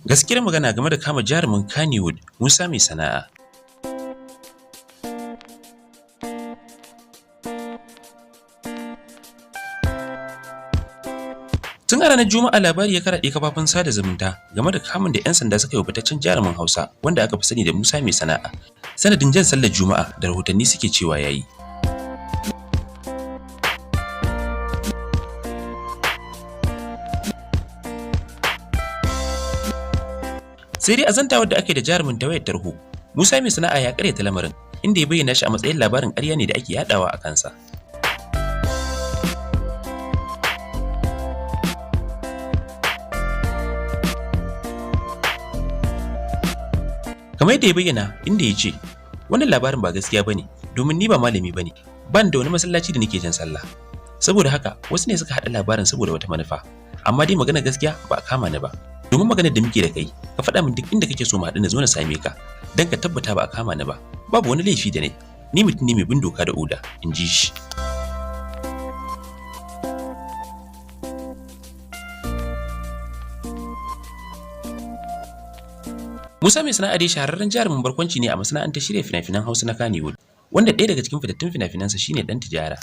Gaskiyar magana game da kama jarumin Kannywood Musa Mai sana'a. Tun a ranar Juma'a labari ya karaɗe kafafen sada zumunta game da kamun da 'yan sanda suka yi fitaccen jarumin Hausa wanda aka fi sani da Musa Mai sana'a. Sanadin jan sallar Juma'a da rahotanni suke cewa yayi. Sai dai azantawar da ake da jarumin ta wayar tarho, Musa Mai sana'a ya karyata lamarin, inda ya bayyana shi a matsayin labarin ƙarya ne da ake yadawa a kansa. Kamar yadda ya bayyana, inda ya ce, wannan labarin ba gaskiya bane, domin ni ba malami bane, ban da wani masallaci da nake jin sallah. Saboda haka, wasu ne suka haɗa labarin saboda wata manufa, amma dai magana gaskiya ba a kama ni ba. Domin maganar da muke da kai, ka faɗa min duk inda kake so mu haɗu na zo na same ka, don ka tabbata ba a kama ni ba. Babu wani laifi da ni mutum ne mai bin doka da oda, in ji shi. Musa Mai sana'a dai shahararren jarumin barkwanci ne a masana'antar shirya fina-finan Hausa na Kannywood, wanda ɗaya daga cikin fitattun fina-finansa shine ɗan tijara.